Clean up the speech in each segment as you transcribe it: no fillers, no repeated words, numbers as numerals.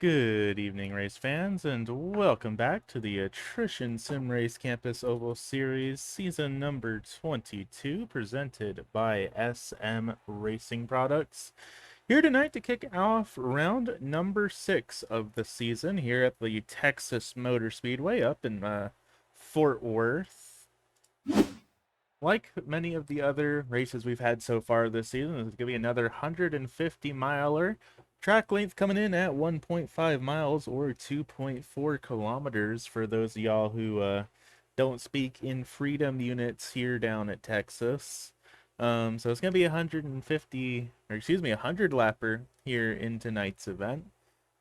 Good evening, race fans, and welcome back to the Attrition Sim Race Campus Oval Series, season number 22, presented by SM Racing Products. Here tonight to kick off round number 6 of the season here at the Texas Motor Speedway up in Fort Worth. Like many of the other races we've had so far this season, it's going to be another 150-miler. Track length coming in at 1.5 miles or 2.4 kilometers for those of y'all who don't speak in freedom units here down at Texas. So it's going to be 150, or excuse me, 100 lapper here in tonight's event.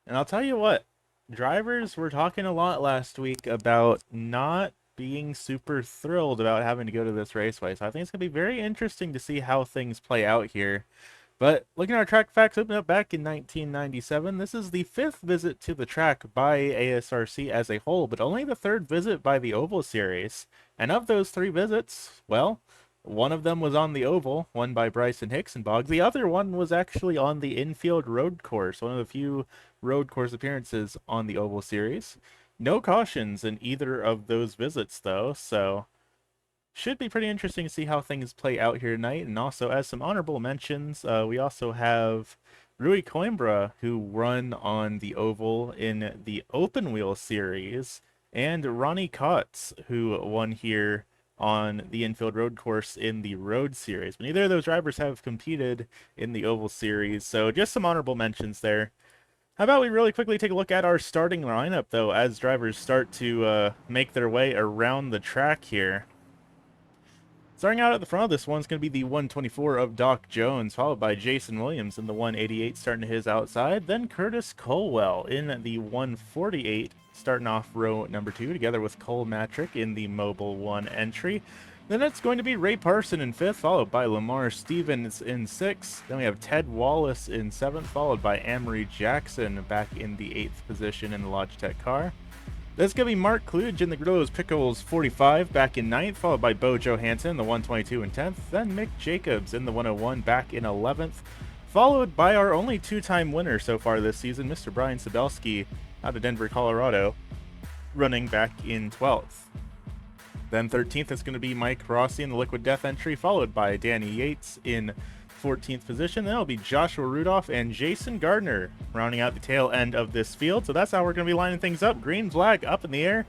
And I'll tell you what, drivers were talking a lot last week about not being super thrilled about having to go to this raceway. So I think it's going to be very interesting to see how things play out here. But looking at our track facts, opened up back in 1997. This is the 5th visit to the track by ASRC as a whole, but only the 3rd visit by the Oval Series. And of those 3 visits, well, one of them was on the oval, won by Bryson Hixenbog. The other one was actually on the infield road course, one of the few road course appearances on the Oval Series. No cautions in either of those visits, though, so should be pretty interesting to see how things play out here tonight. And also, as some honorable mentions, we also have Rui Coimbra, who run on the oval in the Open Wheel Series, and Ronnie Kotz, who won here on the infield road course in the Road Series. But neither of those drivers have competed in the Oval Series, so just some honorable mentions there. How about we really quickly take a look at our starting lineup, though, as drivers start to make their way around the track here. Starting out at the front of this one's going to be the 124 of Doc Jones, followed by Jason Williams in the 188 starting to his outside. Then Curtis Colwell in the 148 starting off row number 2, together with Cole Matrick in the Mobile 1 entry. Then it's going to be Ray Parson in 5th, followed by Lamar Stevens in 6th. Then we have Ted Wallace in 7th, followed by Amory Jackson back in the 8th position in the Logitech car. That's going to be Mark Kluge in the Grillo's Pickles 45 back in 9th, followed by Bo Johansson in the 122 in 10th. Then Mick Jacobs in the 101 back in 11th, followed by our only 2-time winner so far this season, Mr. Brian Sabelski out of Denver, Colorado, running back in 12th. Then 13th is going to be Mike Rossi in the Liquid Death entry, followed by Danny Yates in 14th position. Then it'll be Joshua Rudolph and Jason Gardner rounding out the tail end of this field. So that's how we're going to be lining things up. Green flag up in the air.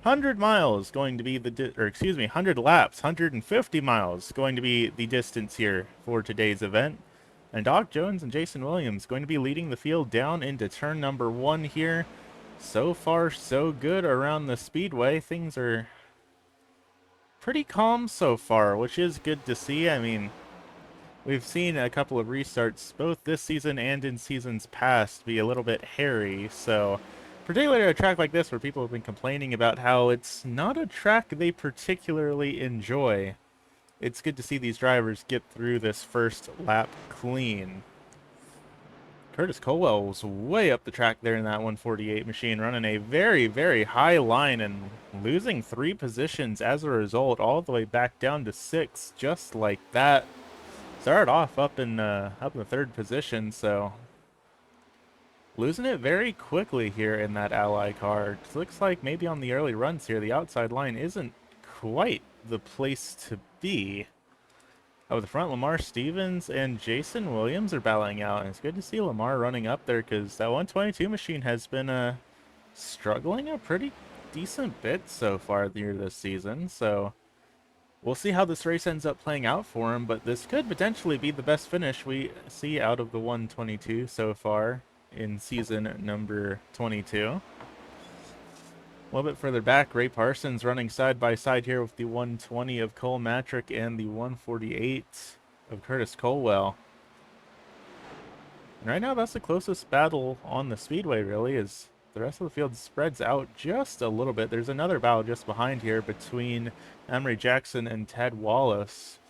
100 miles going to be 100 laps, 150 miles going to be the distance here for today's event. And Doc Jones and Jason Williams going to be leading the field down into turn number 1 here. So far, so good around the speedway. Things are pretty calm so far, which is good to see. I mean, we've seen a couple of restarts both this season and in seasons past be a little bit hairy, so particularly at a track like this where people have been complaining about how it's not a track they particularly enjoy, it's good to see these drivers get through this first lap clean. Curtis Colwell was way up the track there in that 148 machine, running a very, very high line and losing 3 positions as a result, all the way back down to 6, just like that. Started off up in the 3rd position, so losing it very quickly here in that Ally car. It looks like maybe on the early runs here, the outside line isn't quite the place to be. Over the front, Lamar Stevens and Jason Williams are battling out, and it's good to see Lamar running up there because that 122 machine has been struggling a pretty decent bit so far near this season, so we'll see how this race ends up playing out for him, but this could potentially be the best finish we see out of the 122 so far in season number 22. A little bit further back, Ray Parsons running side by side here with the 120 of Cole Matrick and the 148 of Curtis Colwell. And right now, that's the closest battle on the speedway, really, as the rest of the field spreads out just a little bit. There's another battle just behind here between Emery Jackson and Ted Wallace.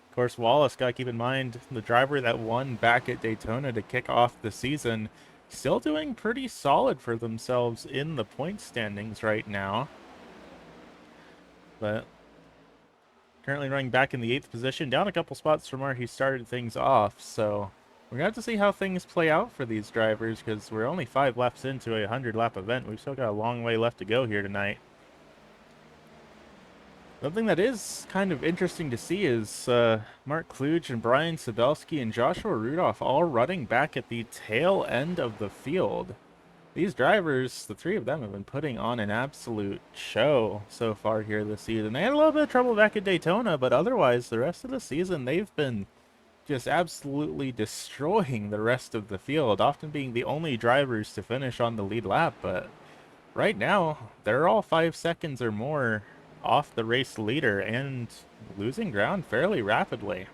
Of course, Wallace, got to keep in mind, the driver that won back at Daytona to kick off the season, still doing pretty solid for themselves in the point standings right now. But currently running back in the 8th position, down a couple spots from where he started things off, so We're going to have to see how things play out for these drivers because we're only 5 laps into a 100-lap event. We've still got a long way left to go here tonight. Something that is kind of interesting to see is Mark Kluge and Brian Sabelski and Joshua Rudolph all running back at the tail end of the field. These drivers, the three of them, have been putting on an absolute show so far here this season. They had a little bit of trouble back at Daytona, but otherwise, the rest of the season, they've been just absolutely destroying the rest of the field, often being the only drivers to finish on the lead lap. But right now, they're all 5 seconds or more off the race leader and losing ground fairly rapidly.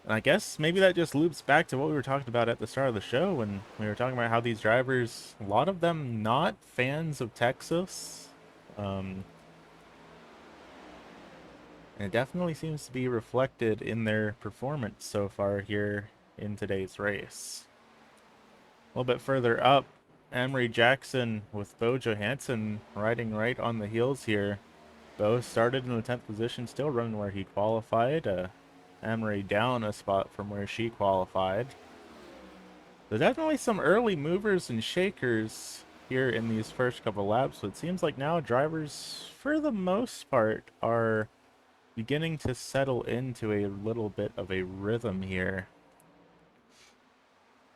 And I guess maybe that just loops back to what we were talking about at the start of the show when we were talking about how these drivers, a lot of them not fans of Texas. And it definitely seems to be reflected in their performance so far here in today's race. A little bit further up, Emery Jackson with Bo Johansson riding right on the heels here. Bo started in the 10th position, still running where he qualified. Emery down a spot from where she qualified. There's definitely some early movers and shakers here in these first couple laps, so it seems like now drivers, for the most part, are beginning to settle into a little bit of a rhythm here.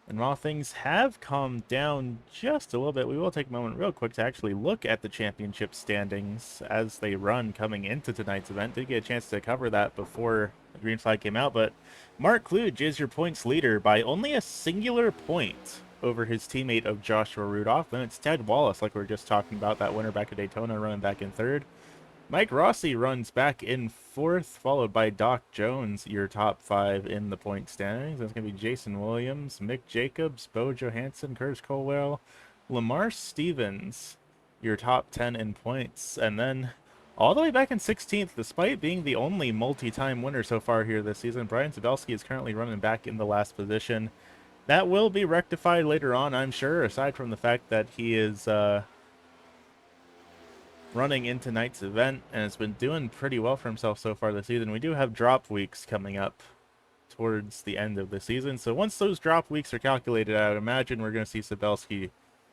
And while things have calmed down just a little bit, we will take a moment real quick to actually look at the championship standings as they run coming into tonight's event. Did get a chance to cover that before the green flag came out, but Mark Kluge is your points leader by only a singular point over his teammate of Joshua Rudolph. Then it's Ted Wallace, like we were just talking about, that winner back at Daytona, running back in third. Mike Rossi runs back in fourth, followed by Doc Jones, your top 5 in the point standings. That's going to be Jason Williams, Mick Jacobs, Bo Johansson, Curtis Colwell, Lamar Stevens, your top 10 in points. And then all the way back in 16th, despite being the only multi-time winner so far here this season, Brian Sabelski is currently running back in the last position. That will be rectified later on, I'm sure, aside from the fact that he is running in tonight's event and has been doing pretty well for himself so far this season. We do have drop weeks coming up towards the end of the season, so once those drop weeks are calculated, I would imagine we're going to see Sabelski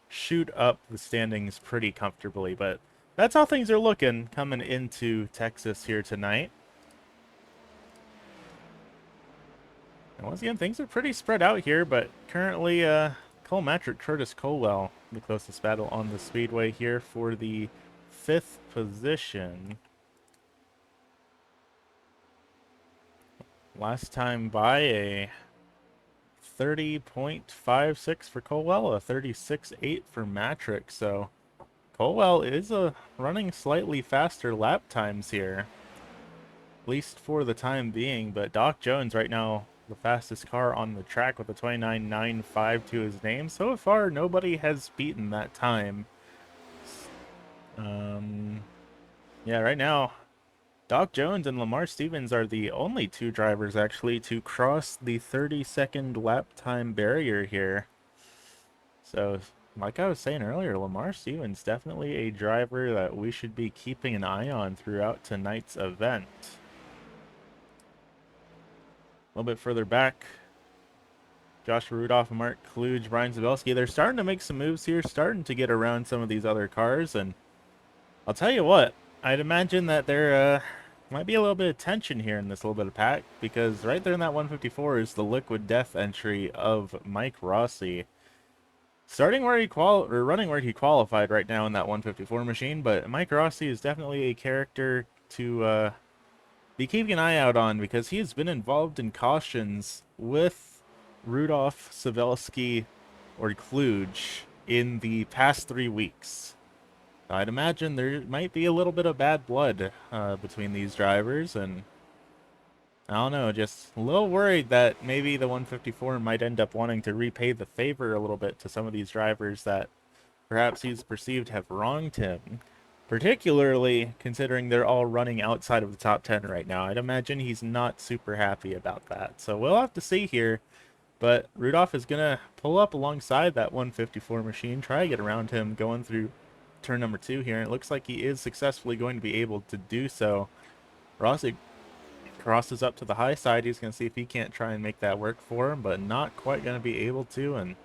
shoot up the standings pretty comfortably. But that's how things are looking coming into Texas here tonight. And once again, things are pretty spread out here, but currently Cole Matrick, Curtis Colwell, the closest battle on the speedway here for the 5th position. Last time by a 30.56 for Colwell, a 36.8 for Matrick. So Colwell is running slightly faster lap times here, at least for the time being. But Doc Jones right now, the fastest car on the track with a 29.95 to his name. So far, nobody has beaten that time. Yeah, right now, Doc Jones and Lamar Stevens are the only 2 drivers, actually, to cross the 30-second lap time barrier here. So, like I was saying earlier, Lamar Stevens definitely a driver that we should be keeping an eye on throughout tonight's event. A little bit further back, Joshua Rudolph and Mark Kluge, Brian Zabelski, they're starting to make some moves here, starting to get around some of these other cars, and I'll tell you what, I'd imagine that there might be a little bit of tension here in this little bit of pack, because right there in that 154 is the Liquid Death entry of Mike Rossi. Starting where he running where he qualified right now in that 154 machine, but Mike Rossi is definitely a character to be keeping an eye out on, because he has been involved in cautions with Rudolph, Savelski, or Kluge in the past 3 weeks. I'd imagine there might be a little bit of bad blood between these drivers, and I don't know, just a little worried that maybe the 154 might end up wanting to repay the favor a little bit to some of these drivers that perhaps he's perceived have wronged him, particularly considering they're all running outside of the top 10 right now. I'd imagine he's not super happy about that. So we'll have to see here, but Rudolph is going to pull up alongside that 154 machine, try to get around him going through turn number 2 here, and it looks like he is successfully going to be able to do so. Rossi Crosses up to the high side. He's going to see if he can't try and make that work for him, but not quite going to be able to, and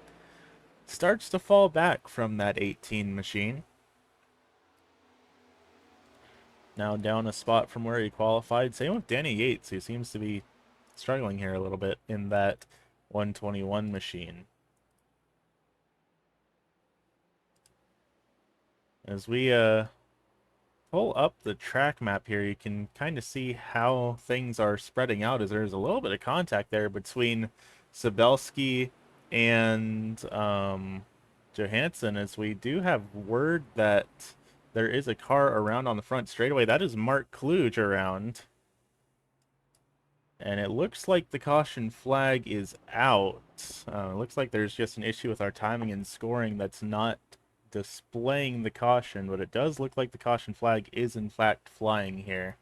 starts to fall back from that 18 machine. Now down a spot from where he qualified. Same with Danny Yates, who seems to be struggling here a little bit in that 121 machine. As we pull up the track map here, you can kind of see how things are spreading out, as there's a little bit of contact there between Sabelski and Johansson, as we do have word that there is a car around on the front straightaway. That is Mark Kluge around. And it looks like the caution flag is out. It looks like there's just an issue with our timing and scoring that's not displaying the caution, but it does look like the caution flag is in fact flying here.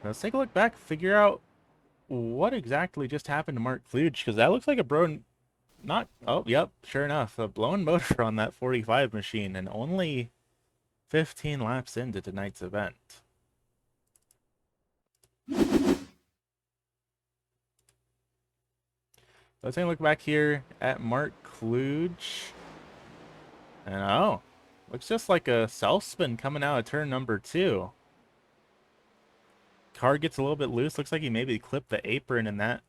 Let's take a look back, figure out what exactly just happened to Mark Kluge, because that looks like a oh, yep, sure enough, a blown motor on that 45 machine, and only 15 laps into tonight's event. Let's take a look back here at Mark Kluge. And oh, looks just like a self-spin coming out of turn number 2. Car gets a little bit loose. Looks like he maybe clipped the apron and that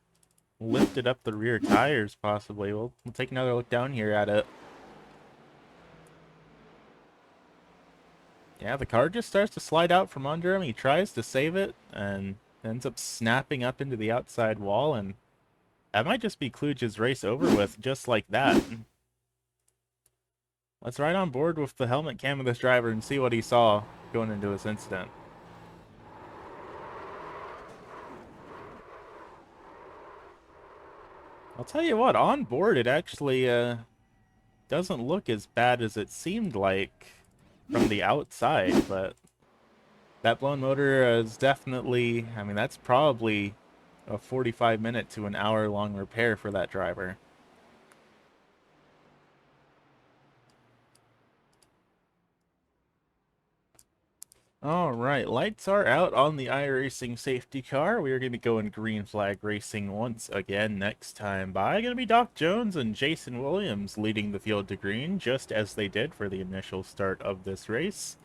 lifted up the rear tires, possibly. We'll take another look down here at it. Yeah, the car just starts to slide out from under him. He tries to save it and ends up snapping up into the outside wall, and that might just be Kluge's race over with, just like that. Let's ride on board with the helmet cam of this driver and see what he saw going into this incident. I'll tell you what, on board it actually doesn't look as bad as it seemed like from the outside, but that blown motor is definitely, I mean, that's probably a 45-minute to an hour-long repair for that driver. All right, lights are out on the iRacing safety car. We are going to be going green flag racing once again next time by. Going to be Doc Jones and Jason Williams leading the field to green, just as they did for the initial start of this race.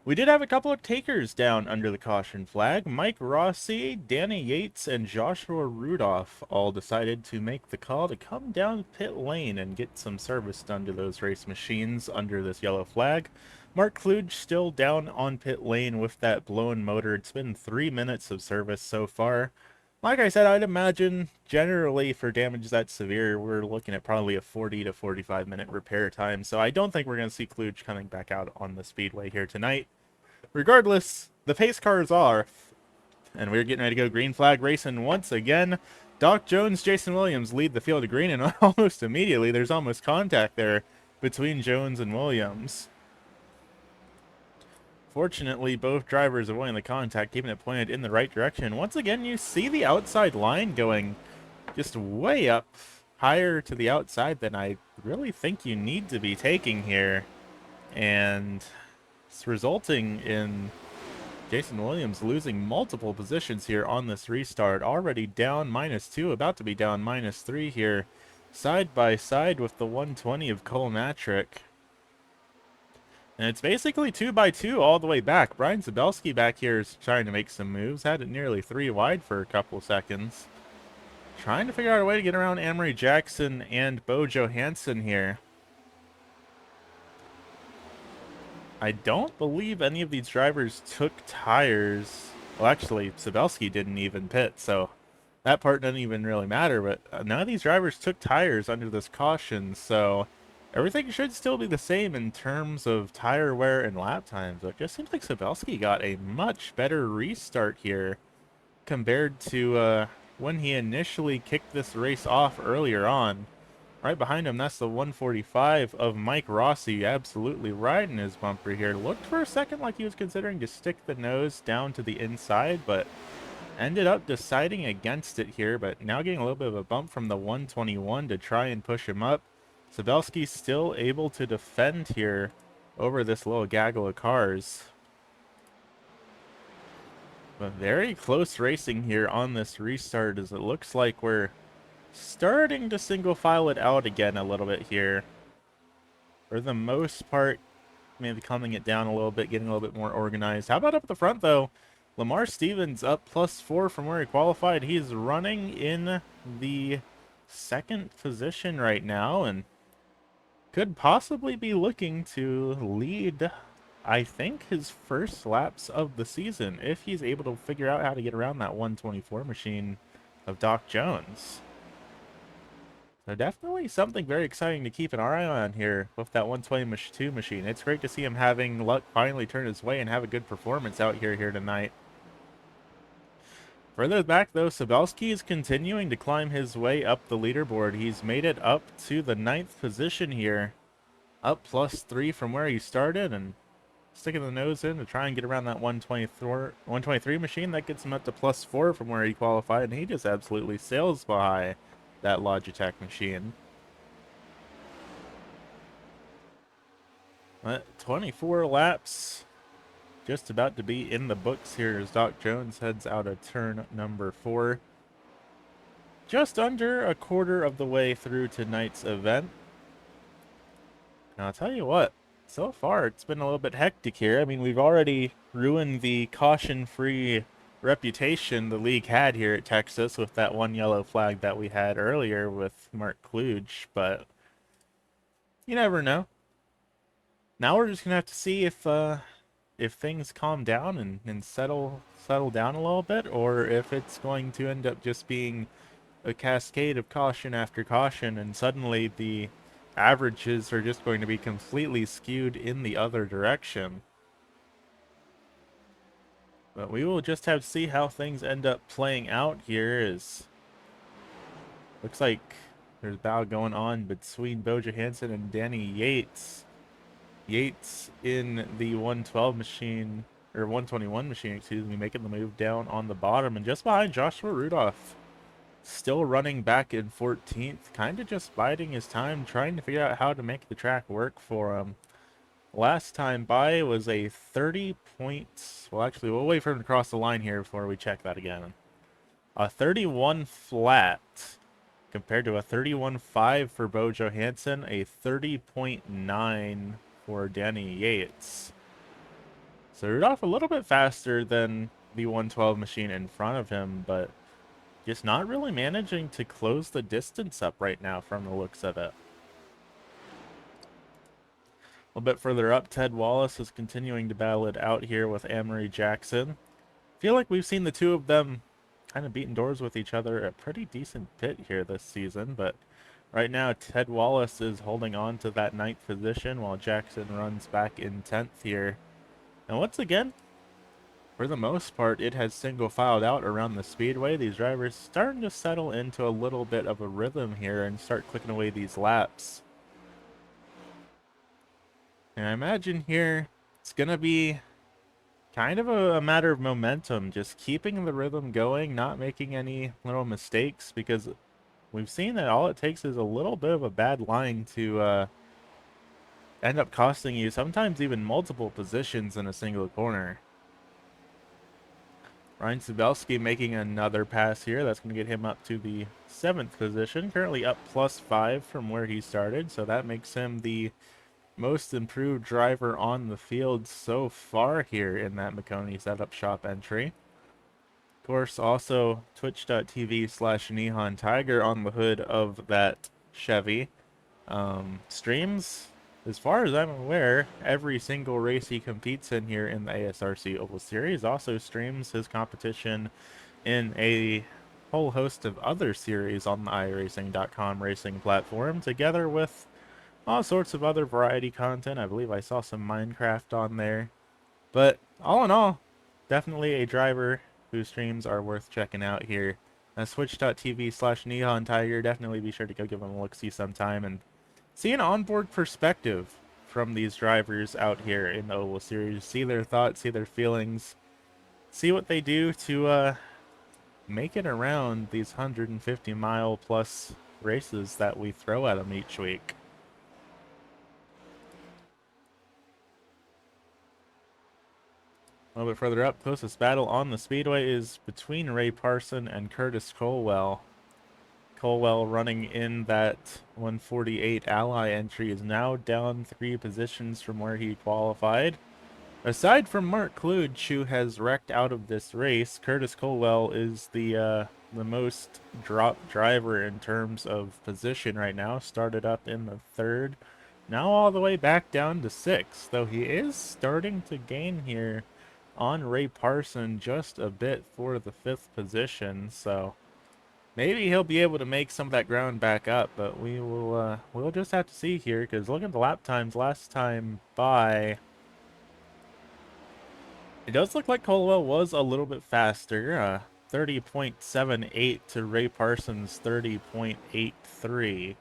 We did have a couple of takers down under the caution flag. Mike Rossi, Danny Yates, and Joshua Rudolph all decided to make the call to come down pit lane and get some service done to those race machines under this yellow flag. Mark Kluge still down on pit lane with that blown motor. It's been 3 minutes of service so far. Like I said, I'd imagine generally for damage that severe, we're looking at probably a 40 to 45 minute repair time. So I don't think we're going to see Kluge coming back out on the speedway here tonight. Regardless, the pace car is off, and we're getting ready to go green flag racing once again. Doc Jones, Jason Williams lead the field to green, and almost immediately there's almost contact there between Jones and Williams. Fortunately, both drivers avoiding the contact, keeping it pointed in the right direction. Once again, you see the outside line going just way up higher to the outside than I really think you need to be taking here. And it's resulting in Jason Williams losing multiple positions here on this restart. Already down -2, about to be down -3 here, side by side with the 120 of Cole Matrick. And it's basically 2 by 2 all the way back. Brian Zabelski back here is trying to make some moves. Had it nearly 3 wide for a couple seconds. Trying to figure out a way to get around Amory Jackson and Bo Johansson here. I don't believe any of these drivers took tires. Well, actually, Sabelski didn't even pit, so that part doesn't even really matter. But none of these drivers took tires under this caution, so everything should still be the same in terms of tire wear and lap times. But it just seems like Sabelski got a much better restart here compared to when he initially kicked this race off earlier on. Right behind him, that's the 145 of Mike Rossi, absolutely riding his bumper here. Looked for a second like he was considering to stick the nose down to the inside, but ended up deciding against it here. But now getting a little bit of a bump from the 121 to try and push him up. Sabelski still able to defend here over this little gaggle of cars. But very close racing here on this restart, as it looks like we're starting to single file it out again a little bit here. For the most part, maybe calming it down a little bit, getting a little bit more organized. How about up at the front, though? Lamar Stevens up +4 from where he qualified. He's running in the second position right now and could possibly be looking to lead, I think, his first laps of the season if he's able to figure out how to get around that 124 machine of Doc Jones. So definitely something very exciting to keep an eye on here with that 122 machine. It's great to see him having luck finally turn his way and have a good performance out here tonight. Further back, though, Sabelski is continuing to climb his way up the leaderboard. He's made it up to the 9th position here, up +3 from where he started, and sticking the nose in to try and get around that 123 machine. That gets him up to +4 from where he qualified, and he just absolutely sails by that Logitech machine. 24 laps, just about to be in the books here as Doc Jones heads out of turn number 4. Just under a quarter of the way through tonight's event. Now, I'll tell you what, so far it's been a little bit hectic here. I mean, we've already ruined the caution-free reputation the league had here at Texas with that one yellow flag that we had earlier with Mark Kluge, but you never know. Now we're just gonna have to see if things calm down and settle down a little bit, or if it's going to end up just being a cascade of caution after caution, and suddenly the averages are just going to be completely skewed in the other direction. But we will just have to see how things end up playing out here. As looks like there's a battle going on between Bo Johansson and Danny Yates. Yates in the 112 machine, or 121 machine, excuse me, making the move down on the bottom, and just behind Joshua Rudolph, still running back in 14th, kind of just biding his time, trying to figure out how to make the track work for him. Last time by was a 30 points. Well, actually, we'll wait for him to cross the line here before we check that again. A 31 flat compared to a 31.5 for Bo Johansson, a 30.9 for Danny Yates. So Rudolph a little bit faster than the 112 machine in front of him, but just not really managing to close the distance up right now from the looks of it. A little bit further up, Ted Wallace is continuing to battle it out here with Amory Jackson. Feel like we've seen the two of them kind of beating doors with each other a pretty decent bit here this season, but right now Ted Wallace is holding on to that 9th position while Jackson runs back in 10th here. And once again, for the most part, it has single filed out around the speedway. These drivers starting to settle into a little bit of a rhythm here and start clicking away these laps. And I imagine here it's going to be kind of a matter of momentum, just keeping the rhythm going, not making any little mistakes, because we've seen that all it takes is a little bit of a bad line to end up costing you sometimes even multiple positions in a single corner. Ryan Sabelski making another pass here. That's going to get him up to the 7th position, currently up +5 from where he started, so that makes him the most improved driver on the field so far here in that McConey Setup Shop entry. Of course, also twitch.tv/Nihon Tiger on the hood of that Chevy. Streams, as far as I'm aware, every single race he competes in here in the ASRC Oval Series. Also streams his competition in a whole host of other series on the iRacing.com racing platform, together with all sorts of other variety content. I believe I saw some Minecraft on there. But all in all, definitely a driver whose streams are worth checking out here. Switch.tv/Nihon Tiger. Definitely be sure to go give them a look-see sometime and see an onboard perspective from these drivers out here in the Oval Series. See their thoughts, see their feelings, see what they do to make it around these 150-mile plus races that we throw at them each week. A little bit further up, closest battle on the speedway is between Ray Parson and Curtis Colwell. Colwell, running in that 148 Ally entry, is now down 3 positions from where he qualified. Aside from Mark Kluge, who has wrecked out of this race, Curtis Colwell is the most dropped driver in terms of position right now. Started up in the 3rd, now all the way back down to 6th, though he is starting to gain here on Ray Parson just a bit for the 5th position, so maybe he'll be able to make some of that ground back up, but we'll just have to see here, because look at the lap times last time by. It does look like Colwell was a little bit faster, 30.78 to Ray Parsons' 30.83.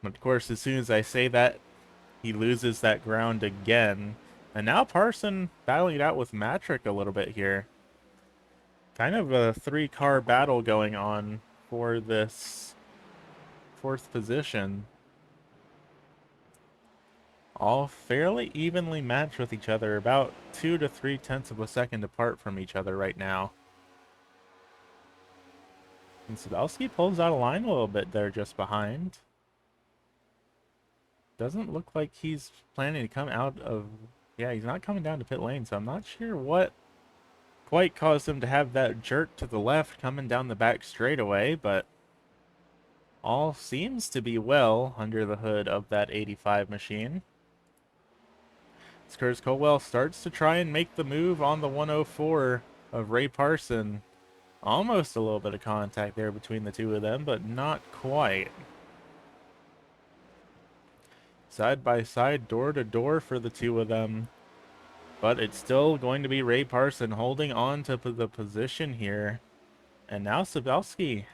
But of course, as soon as I say that, he loses that ground again. And now Parson battling it out with Matrick a little bit here. Kind of a 3-car battle going on for this 4th position. All fairly evenly matched with each other, about 2 to 3 tenths of a second apart from each other right now. And Sadowski pulls out a line a little bit there just behind. Doesn't look like he's planning to come out of. Yeah, he's not coming down to pit lane, so I'm not sure what quite caused him to have that jerk to the left coming down the back straightaway, but all seems to be well under the hood of that 85 machine. Curtis Colwell starts to try and make the move on the 104 of Ray Parson. Almost a little bit of contact there between the two of them, but not quite. Side by side, door to door for the two of them. But it's still going to be Ray Parson holding on to the position here. And now Sabelski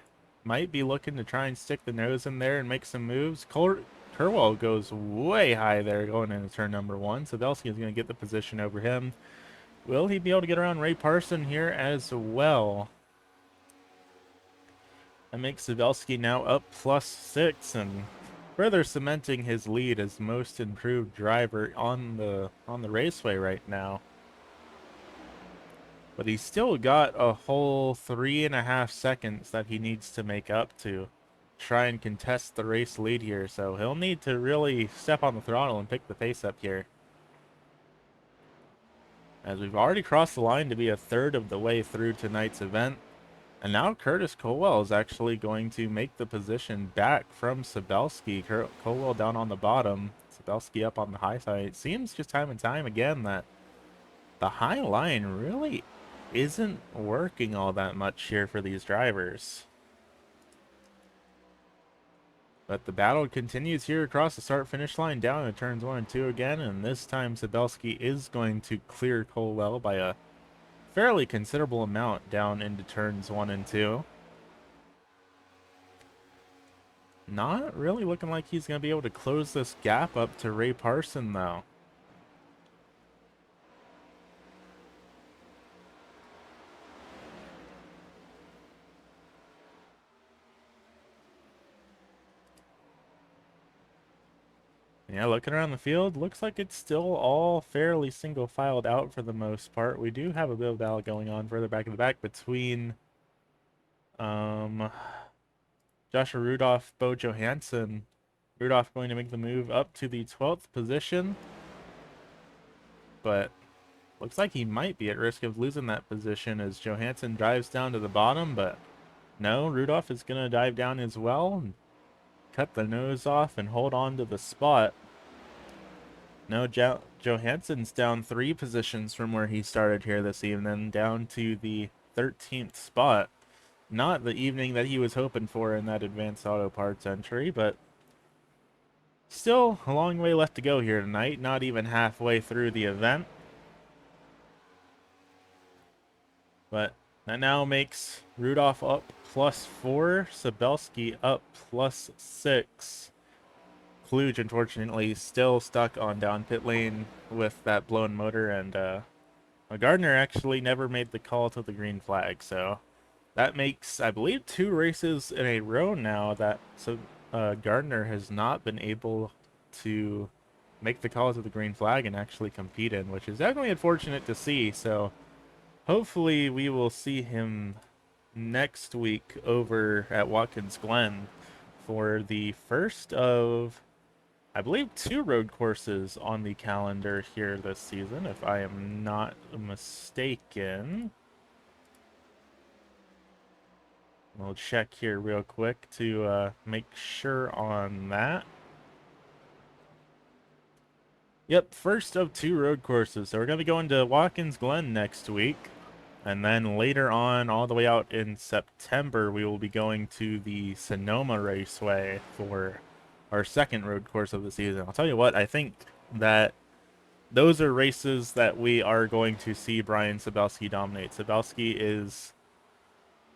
might be looking to try and stick the nose in there and make some moves. Colwell goes way high there going into turn number 1. Sabelski is going to get the position over him. Will he be able to get around Ray Parson here as well? That makes Sabelski now up +6 and further cementing his lead as most improved driver on the raceway right now. But he's still got a whole 3.5 seconds that he needs to make up to try and contest the race lead here, so he'll need to really step on the throttle and pick the pace up here. As we've already crossed the line to be a third of the way through tonight's event, and now Curtis Colwell is actually going to make the position back from Sabelski. Colwell down on the bottom, Sabelski up on the high side. It seems just time and time again that the high line really isn't working all that much here for these drivers. But the battle continues here across the start-finish line down to turns 1 and 2 again, and this time Sabelski is going to clear Colwell by a fairly considerable amount down into turns 1 and 2. Not really looking like he's going to be able to close this gap up to Ray Parson, though. Yeah, looking around the field, looks like it's still all fairly single-filed out for the most part. We do have a bit of battle going on further back in the back between Joshua Rudolph, Bo Johansson. Rudolph going to make the move up to the 12th position, but looks like he might be at risk of losing that position as Johansson drives down to the bottom, but no, Rudolph is going to dive down as well and cut the nose off and hold on to the spot. No, Johansson's down 3 positions from where he started here this evening, down to the 13th spot. Not the evening that he was hoping for in that Advanced Auto Parts entry, but still a long way left to go here tonight, not even halfway through the event. But that now makes Rudolph up +4, Sabelski up +6. Kluge, unfortunately, still stuck on down pit lane with that blown motor, and Gardner actually never made the call to the green flag, so that makes, I believe, 2 races in a row now that Gardner has not been able to make the call to the green flag and actually compete in, which is definitely unfortunate to see. So hopefully we will see him next week over at Watkins Glen for the first of, I believe, 2 road courses on the calendar here this season, if I am not mistaken. We'll check here real quick to make sure on that. Yep, first of 2 road courses. So we're going to be going to Watkins Glen next week. And then later on, all the way out in September, we will be going to the Sonoma Raceway for our second road course of the season. I'll tell you what, I think that those are races that we are going to see Brian Sabelski dominate. Sabelski is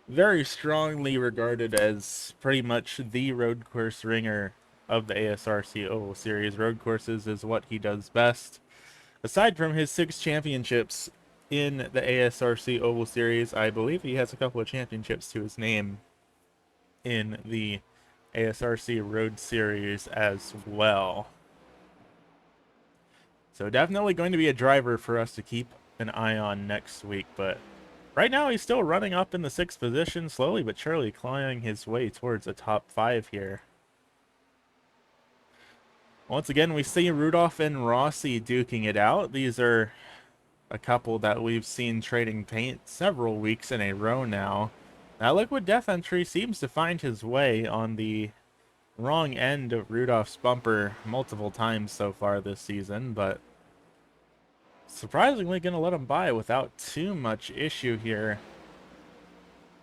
very strongly regarded as pretty much the road course ringer of the ASRC Oval Series. Road courses is what he does best. Aside from his 6 championships in the ASRC Oval Series, I believe he has a couple of championships to his name in the ASRC Road Series as well. So definitely going to be a driver for us to keep an eye on next week, but right now he's still running up in the 6th position, slowly but surely climbing his way towards a top 5 here. Once again, we see Rudolph and Rossi duking it out. These are a couple that we've seen trading paint several weeks in a row now. That Liquid Death entry seems to find his way on the wrong end of Rudolph's bumper multiple times so far this season, but surprisingly going to let him by without too much issue here.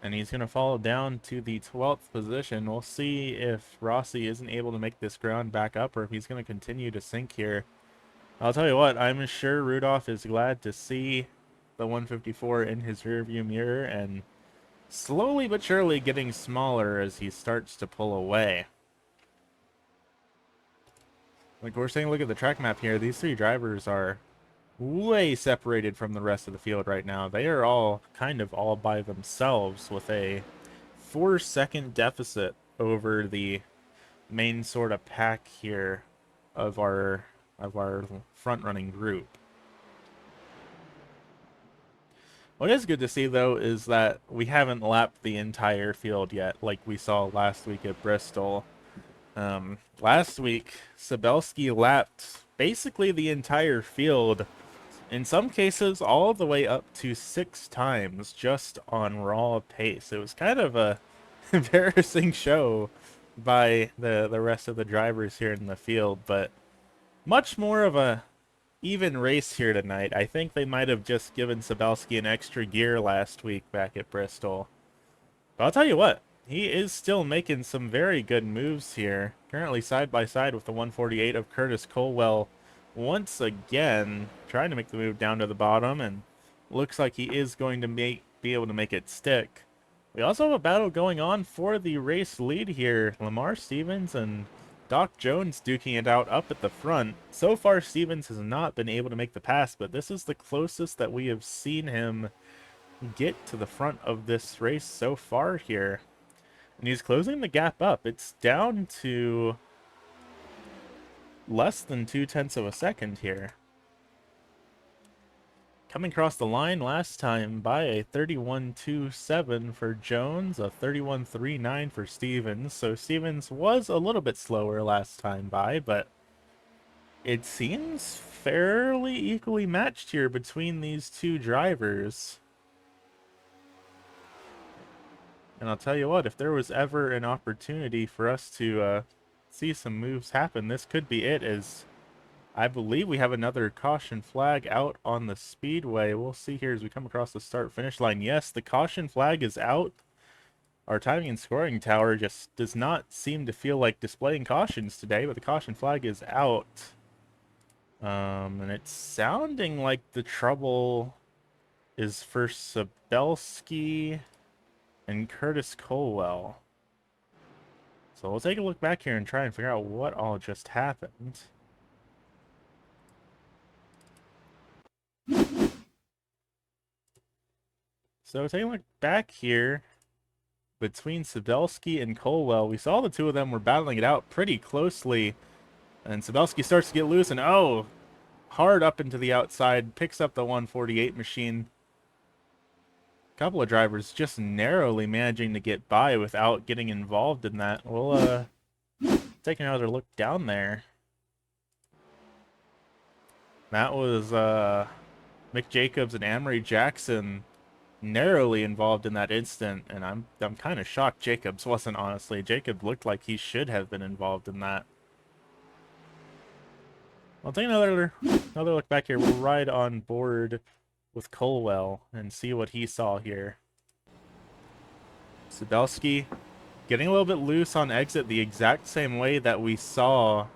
And he's going to fall down to the 12th position. We'll see if Rossi isn't able to make this ground back up or if he's going to continue to sink here. I'll tell you what, I'm sure Rudolph is glad to see the 154 in his rearview mirror and slowly but surely getting smaller as he starts to pull away. Like we're saying, look at the track map here. These 3 drivers are way separated from the rest of the field right now. They are all kind of all by themselves with a 4-second deficit over the main sort of pack here of our front-running group. What is good to see, though, is that we haven't lapped the entire field yet, like we saw last week at Bristol. Last week, Sabelski lapped basically the entire field, in some cases all the way up to 6 times, just on raw pace. It was kind of a embarrassing show by the rest of the drivers here in the field, but much more of a even race here tonight. I think they might have just given Sabelski an extra gear last week back at Bristol. But I'll tell you what, he is still making some very good moves here. Currently side by side with the 148 of Curtis Colwell once again, trying to make the move down to the bottom, and looks like he is going to be able to make it stick. We also have a battle going on for the race lead here. Lamar Stevens and Doc Jones duking it out up at the front. So far, Stevens has not been able to make the pass, but this is the closest that we have seen him get to the front of this race so far here. And he's closing the gap up. It's down to less than 0.2 of a second here. Coming across the line last time by a 31.27 for Jones, a 31.39 for Stevens. So Stevens was a little bit slower last time by, but it seems fairly equally matched here between these 2 drivers. And I'll tell you what, if there was ever an opportunity for us to see some moves happen, this could be it, as I believe we have another caution flag out on the speedway. We'll see here as we come across the start-finish line. Yes, the caution flag is out. Our timing and scoring tower just does not seem to feel like displaying cautions today, but the caution flag is out. And it's sounding like the trouble is for Sabelski and Curtis Colwell. So we'll take a look back here and try and figure out what all just happened. So taking a look back here, between Sabelski and Colwell, we saw the 2 of them were battling it out pretty closely And Sabelski starts to get loose, and oh, hard up into the outside, picks up the 148 machine. A couple of drivers just narrowly managing to get by without getting involved in that. We'll take another look down there. That was Mick Jacobs and Amory Jackson narrowly involved in that instant, and I'm kind of shocked Jacobs wasn't, honestly. Jacob looked like he should have been involved in that. I'll take another look back here. We'll ride on board with Colwell and see what he saw here. Sabelski getting a little bit loose on exit the exact same way that we saw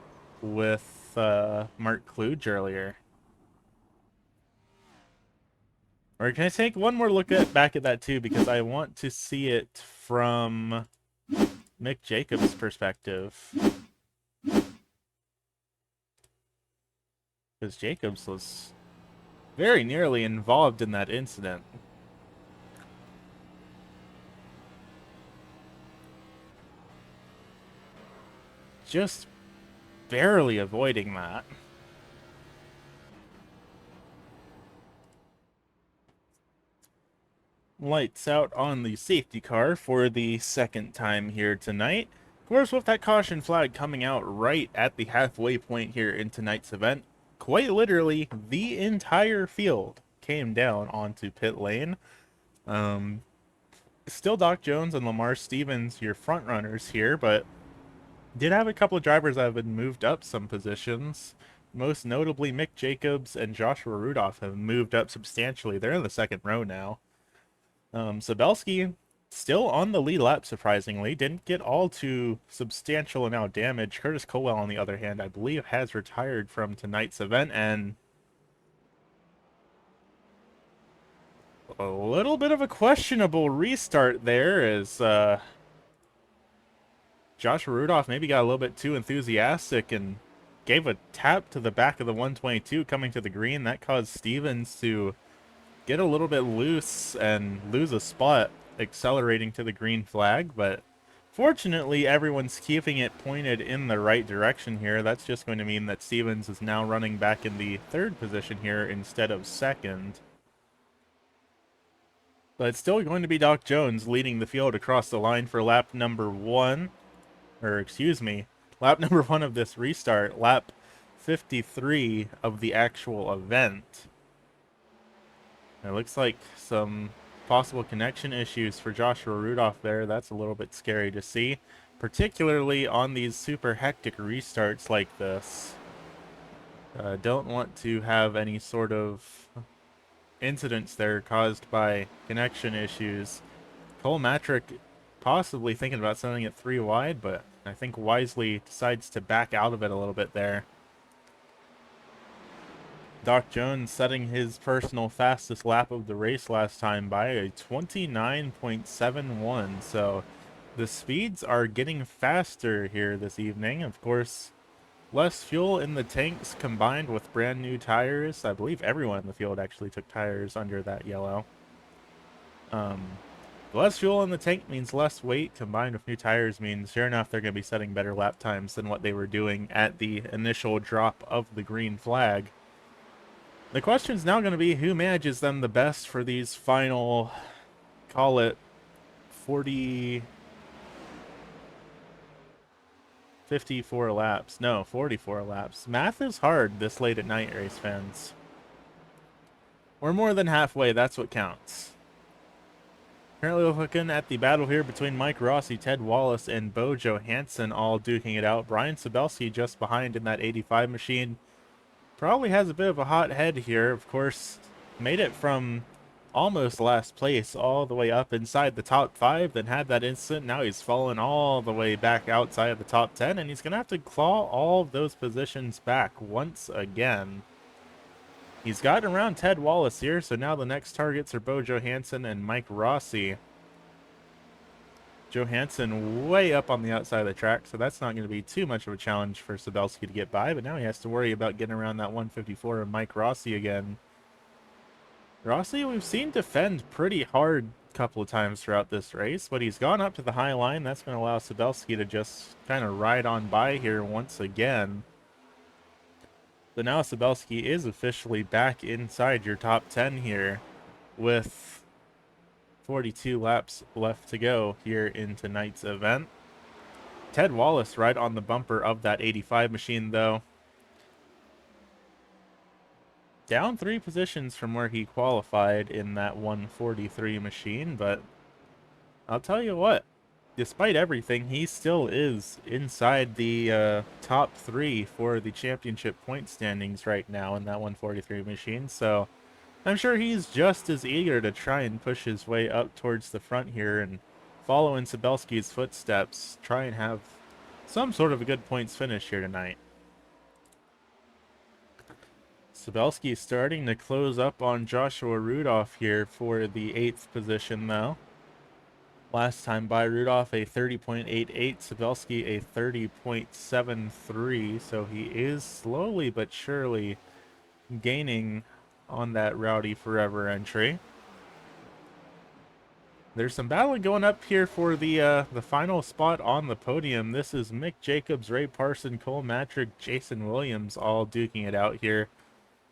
with Mark Kluge earlier. Or can I take one more look back at that too, because I want to see it from Mick Jacobs' perspective. Because Jacobs was very nearly involved in that incident. Just barely avoiding that. Lights out on the safety car for the second time here tonight. Of course, with that caution flag coming out right at the halfway point here in tonight's event, quite literally the entire field came down onto pit lane. Still Doc Jones and Lamar Stevens, your front runners here, but did have a couple of drivers that have been moved up some positions. Most notably, Mick Jacobs and Joshua Rudolph have moved up substantially. They're in the second row now. Sabelski still on the lead lap, surprisingly. Didn't get all too substantial amount of damage. Curtis Colwell, on the other hand, I believe has retired from tonight's event, and a little bit of a questionable restart there as Joshua Rudolph maybe got a little bit too enthusiastic and gave a tap to the back of the 122 coming to the green. That caused Stevens to get a little bit loose and lose a spot accelerating to the green flag, but fortunately everyone's keeping it pointed in the right direction here. That's just going to mean that Stevens is now running back in the third position here instead of second. But it's still going to be Doc Jones leading the field across the line for lap number one, or excuse me, lap number one of this restart, lap 53 of the actual event. It looks like some possible connection issues for Joshua Rudolph there. That's a little bit scary to see, particularly on these super hectic restarts like this. Don't want to have any sort of incidents there caused by connection issues. Cole Matrick possibly thinking about sending it 3 wide, but I think wisely decides to back out of it a little bit there. Doc Jones setting his personal fastest lap of the race last time by a 29.71. So the speeds are getting faster here this evening. Of course, less fuel in the tanks combined with brand new tires. I believe everyone in the field actually took tires under that yellow. Less fuel in the tank means less weight, combined with new tires means sure enough they're going to be setting better lap times than what they were doing at the initial drop of the green flag. The question is now going to be who manages them the best for these final, call it 54 laps. No, 44 laps. Math is hard this late at night, race fans. We're more than halfway, that's what counts. Currently looking at the battle here between Mike Rossi, Ted Wallace, and Bo Johansson all duking it out. Brian Sabelski just behind in that 85 machine. Probably has a bit of a hot head here. Of course, made it from almost last place all the way up inside the top 5, then had that incident. Now he's fallen all the way back outside of the top 10, and he's going to have to claw all of those positions back once again. He's gotten around Ted Wallace here, so now the next targets are Bo Johansson and Mike Rossi. Johansson way up on the outside of the track, so that's not going to be too much of a challenge for Sabelski to get by, but now he has to worry about getting around that 154 and Mike Rossi again. Rossi, we've seen defend pretty hard a couple of times throughout this race, but he's gone up to the high line. That's going to allow Sabelski to just kind of ride on by here once again. So now Sabelski is officially back inside your top 10 here with 42 laps left to go here in tonight's event. Ted Wallace right on the bumper of that 85 machine, though. Down 3 positions from where he qualified in that 143 machine, but I'll tell you what, despite everything, he still is inside the top 3 for the championship point standings right now in that 143 machine, so I'm sure he's just as eager to try and push his way up towards the front here and follow in Sabelski's footsteps, try and have some sort of a good points finish here tonight. Sabelski starting to close up on Joshua Rudolph here for the 8th position, though. Last time by Rudolph a 30.88, Sabelski a 30.73, so he is slowly but surely gaining on that Rowdy Forever entry. There's some battling going up here for the final spot on the podium. This is Mick Jacobs, Ray Parson, Cole Matrick, Jason Williams all duking it out here.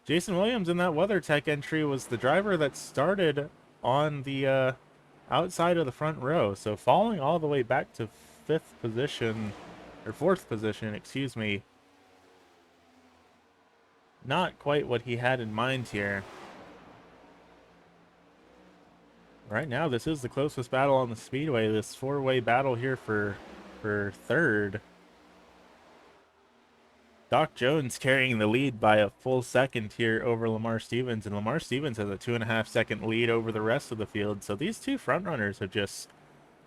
Jason Williams in that WeatherTech entry was the driver that started on the outside of the front row, so falling all the way back to 5th position, or 4th position, excuse me. Not quite what he had in mind here. Right now, this is the closest battle on the speedway, this 4-way battle here for 3rd. Doc Jones carrying the lead by a full second here over Lamar Stevens, and Lamar Stevens has a 2.5-second lead over the rest of the field, so these two front runners have just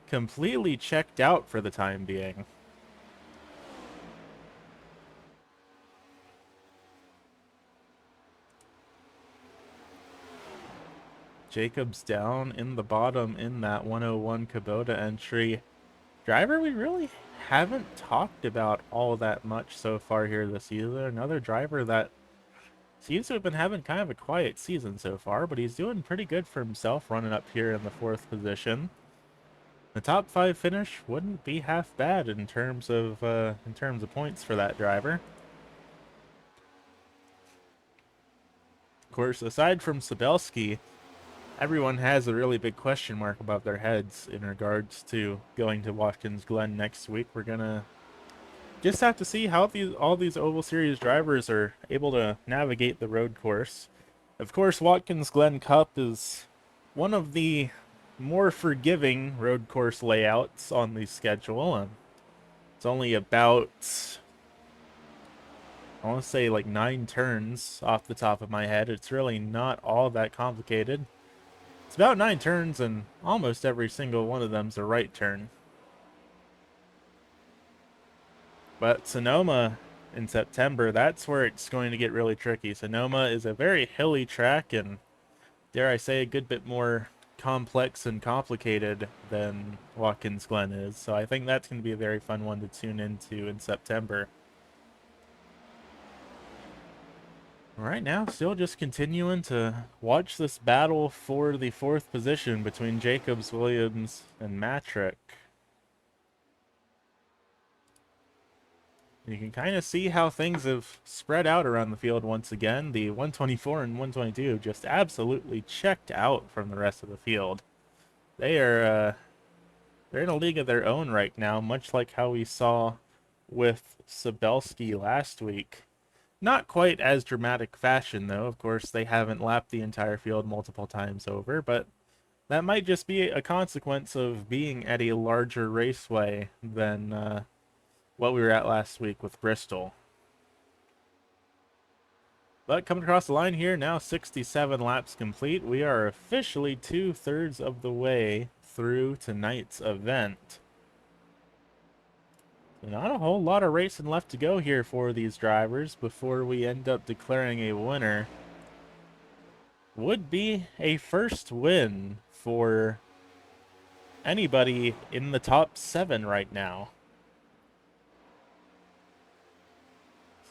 completely checked out for the time being. Jacobs down in the bottom in that 101 Kubota entry. Driver we really haven't talked about all that much so far here this season. Another driver that seems to have been having kind of a quiet season so far, but he's doing pretty good for himself running up here in the 4th position. The top 5 finish wouldn't be half bad in terms of points for that driver. Of course, aside from Sabelski, everyone has a really big question mark above their heads in regards to going to Watkins Glen next week. We're gonna just have to see how all these Oval Series drivers are able to navigate the road course. Of course, Watkins Glen Cup is one of the more forgiving road course layouts on the schedule. It's only about, I want to say, like 9 turns off the top of my head. It's really not all that complicated. It's about 9 turns, and almost every single one of them's a right turn. But Sonoma in September, that's where it's going to get really tricky. Sonoma is a very hilly track, and dare I say, a good bit more complex and complicated than Watkins Glen is. So I think that's going to be a very fun one to tune into in September. Right now, still just continuing to watch this battle for the 4th position between Jacobs, Williams, and Matrick. You can kind of see how things have spread out around the field once again. The 124 and 122 just absolutely checked out from the rest of the field. They're in a league of their own right now, much like how we saw with Sabelski last week. Not quite as dramatic fashion, though. Of course, they haven't lapped the entire field multiple times over, but that might just be a consequence of being at a larger raceway than what we were at last week with Bristol. But coming across the line here, now 67 laps complete. We are officially 2/3 of the way through tonight's event. Not a whole lot of racing left to go here for these drivers before we end up declaring a winner. Would be a first win for anybody in the top 7 right now.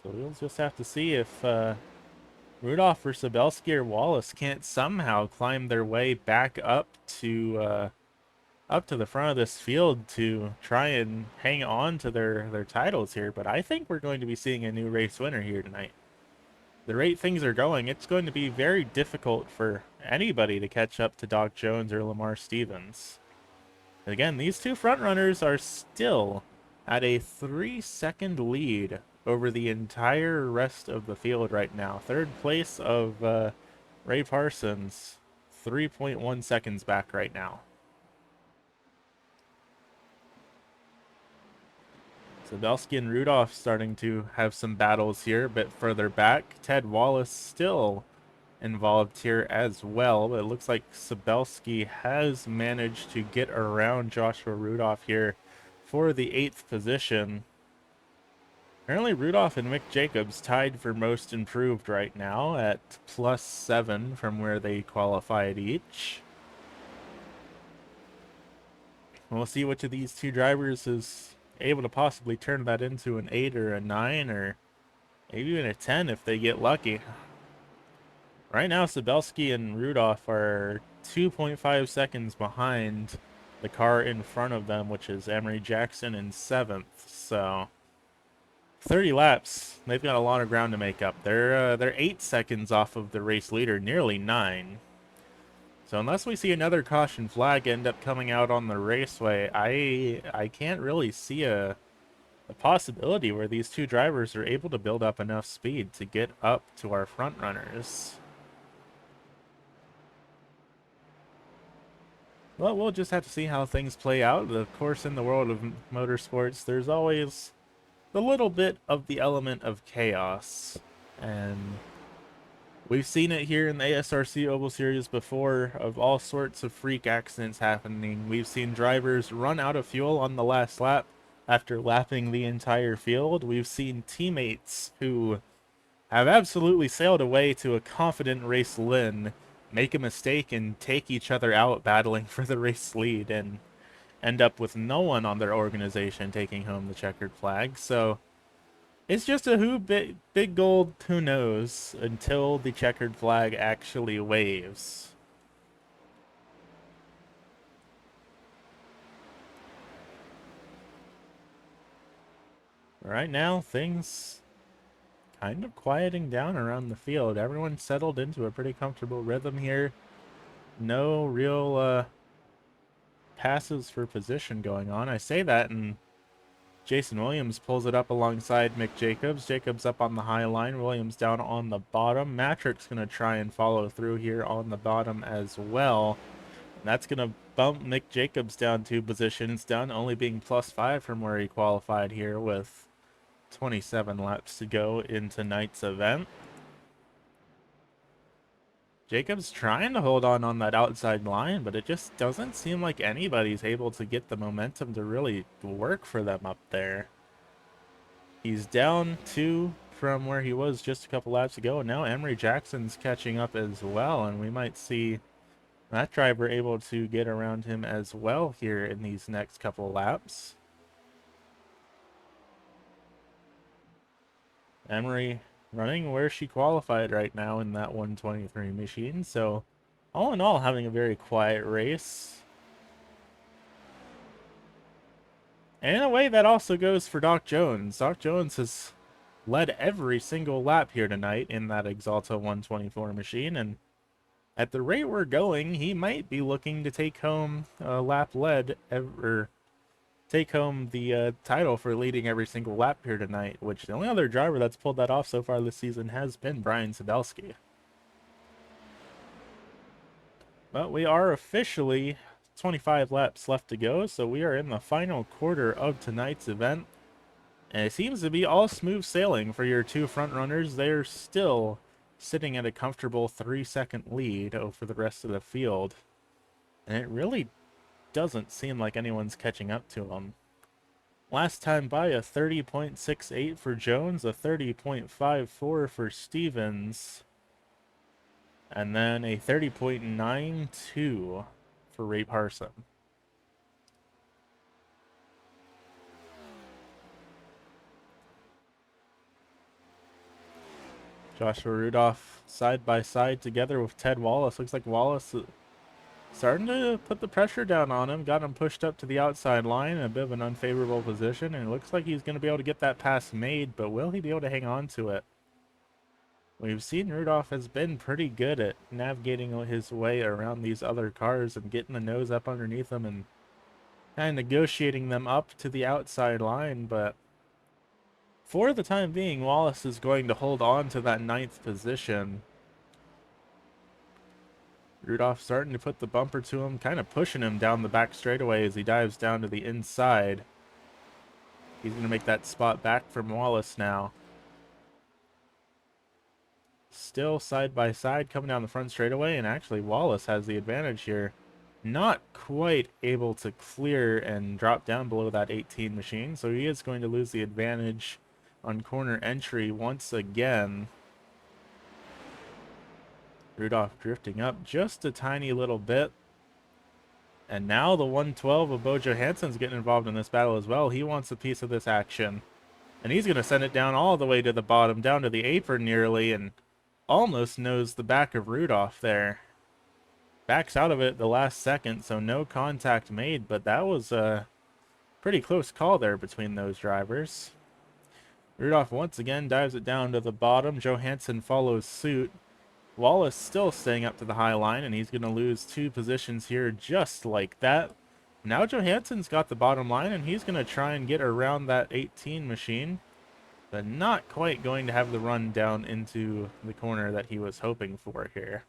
So we'll just have to see if Rudolph or Sabelski or Wallace can't somehow climb their way back up to the front of this field to try and hang on to their titles here. But I think we're going to be seeing a new race winner here tonight. the rate things are going, it's going to be very difficult for anybody to catch up to Doc Jones or Lamar Stevens. Again, these two frontrunners are still at a 3-second lead over the entire rest of the field right now. Third place of Ray Parsons, 3.1 seconds back right now. Zabelski and Rudolph starting to have some battles here a bit further back. Ted Wallace still involved here as well, but it looks like Sabelski has managed to get around Joshua Rudolph here for the 8th position. Apparently Rudolph and Mick Jacobs tied for most improved right now at +7 from where they qualified each. We'll see which of these two drivers is able to possibly turn that into an 8 or a 9 or maybe even a 10 if they get lucky. Right now, Sabelski and Rudolph are 2.5 seconds behind the car in front of them, which is Emery Jackson in 7th. So 30 laps, they've got a lot of ground to make up. They're 8 seconds off of the race leader, nearly 9. So unless we see another caution flag end up coming out on the raceway, I can't really see a possibility where these two drivers are able to build up enough speed to get up to our front runners. Well, we'll just have to see how things play out. Of course, in the world of motorsports, there's always a little bit of the element of chaos, and we've seen it here in the ASRC Oval Series before, of all sorts of freak accidents happening. We've seen drivers run out of fuel on the last lap after lapping the entire field. We've seen teammates who have absolutely sailed away to a confident race win make a mistake and take each other out battling for the race lead and end up with no one on their organization taking home the checkered flag. So it's just a big gold who knows until the checkered flag actually waves. Right now, things kind of quieting down around the field. Everyone settled into a pretty comfortable rhythm here. No real passes for position going on. I say that, and Jason Williams pulls it up alongside Mick Jacobs. Jacobs up on the high line, Williams down on the bottom. Matrick's going to try and follow through here on the bottom as well. And that's going to bump Mick Jacobs down 2 positions, down only being +5 from where he qualified here with 27 laps to go in tonight's event. Jacobs trying to hold on that outside line, but it just doesn't seem like anybody's able to get the momentum to really work for them up there. He's down 2 from where he was just a couple laps ago, and now Emery Jackson's catching up as well, and we might see that driver able to get around him as well here in these next couple laps. Emery running where she qualified right now in that 123 machine. So all in all, having a very quiet race. And in a way, that also goes for Doc Jones. Doc Jones has led every single lap here tonight in that Exalta 124 machine, and at the rate we're going, he might be looking to take home a lap led, or take home the title for leading every single lap here tonight, which the only other driver that's pulled that off so far this season has been Brian Sabelski. But we are officially 25 laps left to go, so we are in the final quarter of tonight's event. And it seems to be all smooth sailing for your two front runners. They're still sitting at a comfortable 3-second lead over the rest of the field. And it really doesn't seem like anyone's catching up to them. Last time by, a 30.68 for Jones, a 30.54 for Stevens, and then a 30.92 for Ray Parson. Joshua Rudolph side by side together with Ted Wallace. Looks like Wallace starting to put the pressure down on him. Got him pushed up to the outside line in a bit of an unfavorable position. And it looks like he's going to be able to get that pass made. But will he be able to hang on to it? We've seen Rudolph has been pretty good at navigating his way around these other cars and getting the nose up underneath them and kind of negotiating them up to the outside line, but for the time being, Wallace is going to hold on to that 9th position. Rudolph starting to put the bumper to him, kind of pushing him down the back straightaway as he dives down to the inside. He's going to make that spot back from Wallace now. Still side by side coming down the front straightaway, and actually Wallace has the advantage here. Not quite able to clear and drop down below that 18 machine, so he is going to lose the advantage on corner entry once again. Rudolph drifting up just a tiny little bit. And now the 112 of Bo Johansson's getting involved in this battle as well. He wants a piece of this action. And he's going to send it down all the way to the bottom, down to the apron nearly, and almost knows the back of Rudolph there. Backs out of it the last second, so no contact made, but that was a pretty close call there between those drivers. Rudolph once again dives it down to the bottom. Johansson follows suit. Wallace still staying up to the high line, and he's going to lose 2 positions here just like that. Now Johansson's got the bottom line, and he's going to try and get around that 18 machine, but not quite going to have the run down into the corner that he was hoping for here.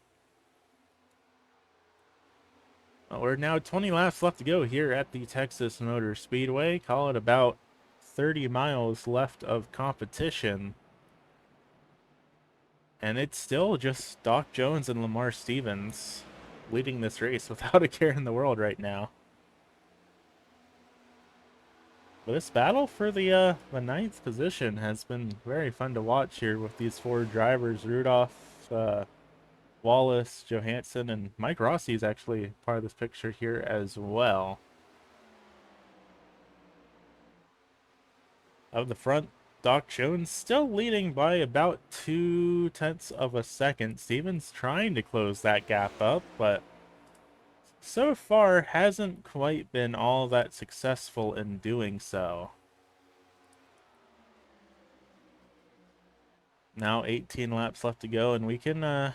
Well, we're now 20 laps left to go here at the Texas Motor Speedway. Call it about 30 miles left of competition. And it's still just Doc Jones and Lamar Stevens leading this race without a care in the world right now. But this battle for the 9th position has been very fun to watch here with these 4 drivers. Rudolph, Wallace, Johansson, and Mike Rossi is actually part of this picture here as well. Out of the front, Doc Jones still leading by about 0.2 of a second. Stevens trying to close that gap up, but so far hasn't quite been all that successful in doing so. Now 18 laps left to go, and we can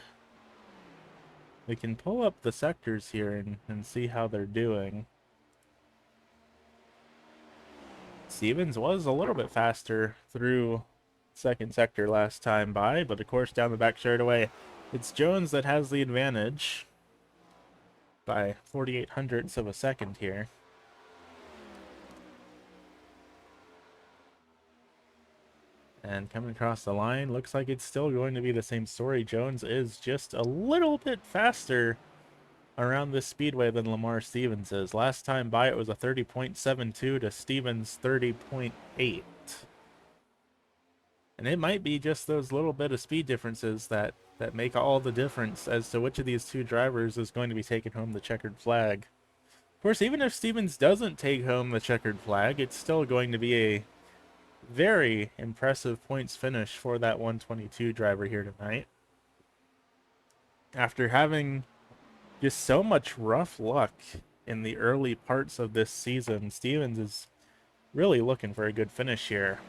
pull up the sectors here and see how they're doing. Stevens was a little bit faster through second sector last time by, but of course down the back straightaway, it's Jones that has the advantage by 0.48 of a second here. And coming across the line, looks like it's still going to be the same story. Jones is just a little bit faster around this speedway than Lamar Stevens is. Last time by, it was a 30.72 to Stevens' 30.8. And it might be just those little bit of speed differences that make all the difference as to which of these 2 drivers is going to be taking home the checkered flag. Of course, even if Stevens doesn't take home the checkered flag, it's still going to be a very impressive points finish for that 122 driver here tonight. After having just so much rough luck in the early parts of this season, Stevens is really looking for a good finish here.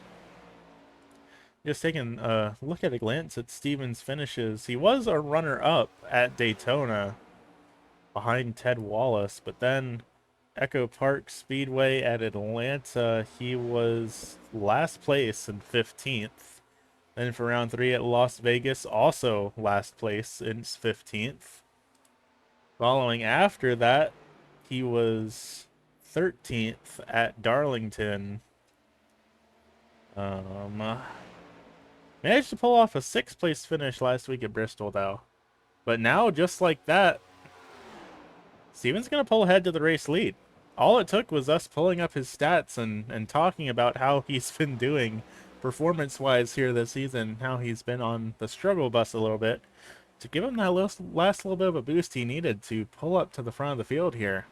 Just taking a look at a glance at Stevens' finishes, he was a runner-up at Daytona behind Ted Wallace, but then Echo Park Speedway at Atlanta, he was last place in 15th. Then for round 3 at Las Vegas, also last place in 15th. Following after that, he was 13th at Darlington. Managed to pull off a 6th place finish last week at Bristol, though. But now, just like that, Stevens going to pull ahead to the race lead. All it took was us pulling up his stats and talking about how he's been doing performance-wise here this season, how he's been on the struggle bus a little bit, to give him that last little bit of a boost he needed to pull up to the front of the field here.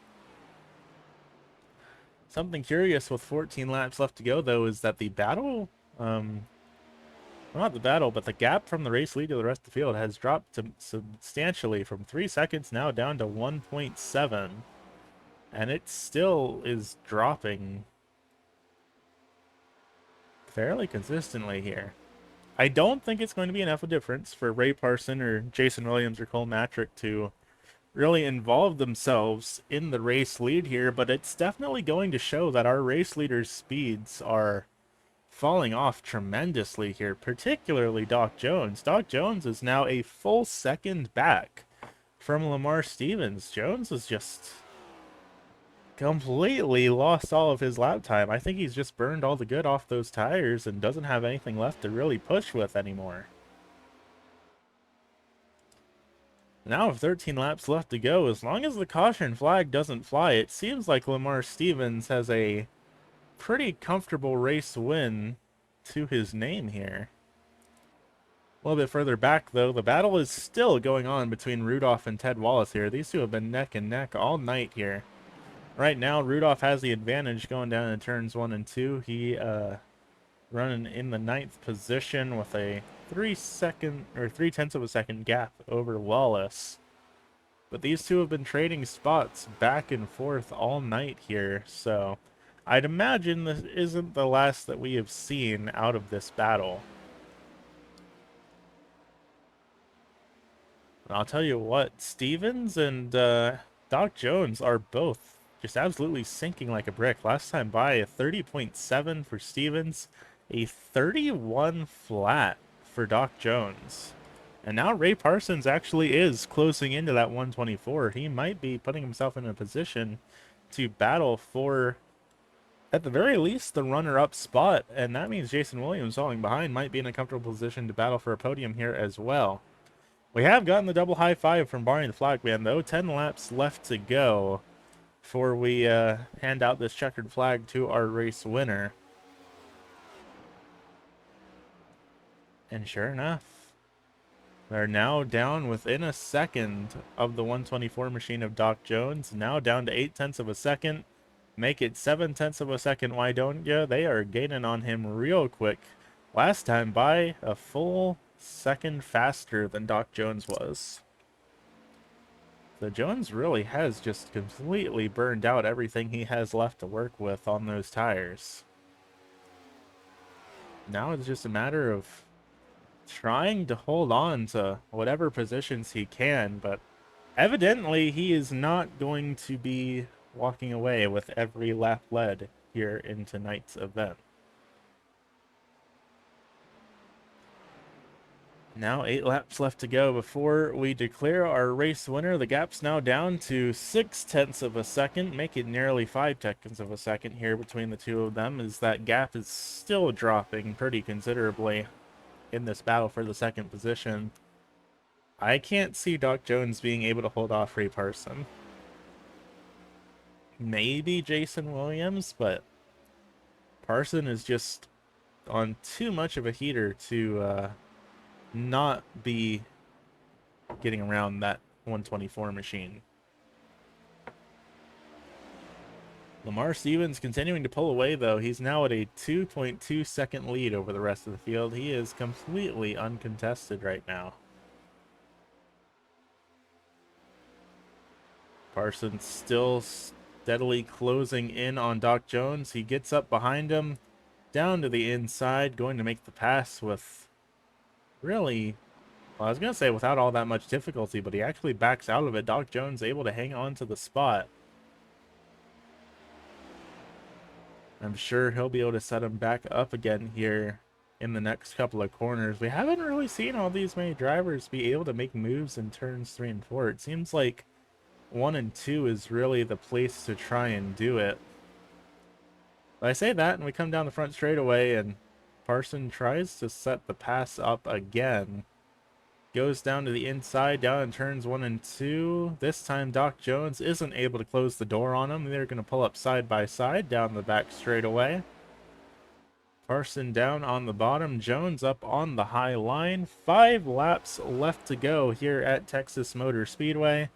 Something curious with 14 laps left to go, though, is that the battle, well, not the battle, but the gap from the race lead to the rest of the field has dropped substantially from 3 seconds now down to 1.7. And it still is dropping fairly consistently here. I don't think it's going to be enough of a difference for Ray Parson or Jason Williams or Cole Matrick to really involve themselves in the race lead here, but it's definitely going to show that our race leaders' speeds are falling off tremendously here, particularly Doc Jones. Doc Jones is now a full second back from Lamar Stevens. Jones is just completely lost all of his lap time. I think he's just burned all the good off those tires and doesn't have anything left to really push with anymore. Now with 13 laps left to go, as long as the caution flag doesn't fly, it seems like Lamar Stevens has a pretty comfortable race win to his name here. A little bit further back, though, the battle is still going on between Rudolph and Ted Wallace here. These two have been neck and neck all night here. Right now, Rudolph has the advantage going down in turns 1 and 2. He running in the 9th position with a 3/10 of a second gap over Wallace. But these two have been trading spots back and forth all night here, so I'd imagine this isn't the last that we have seen out of this battle. And I'll tell you what, Stevens and Doc Jones are both just absolutely sinking like a brick. Last time by, a 30.7 for Stevens, a 31 flat for Doc Jones. And now Ray Parsons actually is closing into that 124. He might be putting himself in a position to battle for, at the very least, the runner-up spot. And that means Jason Williams falling behind might be in a comfortable position to battle for a podium here as well. We have gotten the double high five from Barney the Flagman, though. 10 laps left to go before we hand out this checkered flag to our race winner. And sure enough, they're now down within a second of the 124 machine of Doc Jones. Now down to 0.8 of a second. Make it 0.7 of a second, why don't you? They are gaining on him real quick. Last time by a full second faster than Doc Jones was. So Jones really has just completely burned out everything he has left to work with on those tires. Now it's just a matter of trying to hold on to whatever positions he can, but evidently he is not going to be walking away with every lap led here in tonight's event. Now 8 laps left to go before we declare our race winner. The gap's now down to 0.6 of a second, make it nearly 0.5 of a second here between the two of them, as that gap is still dropping pretty considerably in this battle for the second position. I can't see Doc Jones being able to hold off Ray Parson. Maybe Jason Williams, but Parson is just on too much of a heater to not be getting around that 124 machine. Lamar Stevens continuing to pull away, though. He's now at a 2.2 second lead over the rest of the field. He is completely uncontested right now. Parsons still steadily closing in on Doc Jones. He gets up behind him, down to the inside, going to make the pass with really, well, I was going to say without all that much difficulty, but he actually backs out of it. Doc Jones able to hang on to the spot. I'm sure he'll be able to set him back up again here in the next couple of corners. We haven't really seen all these many drivers be able to make moves in turns 3 and 4. It seems like 1 and 2 is really the place to try and do it. But I say that, and we come down the front straightaway, and Parson tries to set the pass up again. Goes down to the inside, down in turns 1 and 2. This time Doc Jones isn't able to close the door on him. They're going to pull up side by side down the back straightaway. Parson down on the bottom, Jones up on the high line. 5 laps left to go here at Texas Motor Speedway.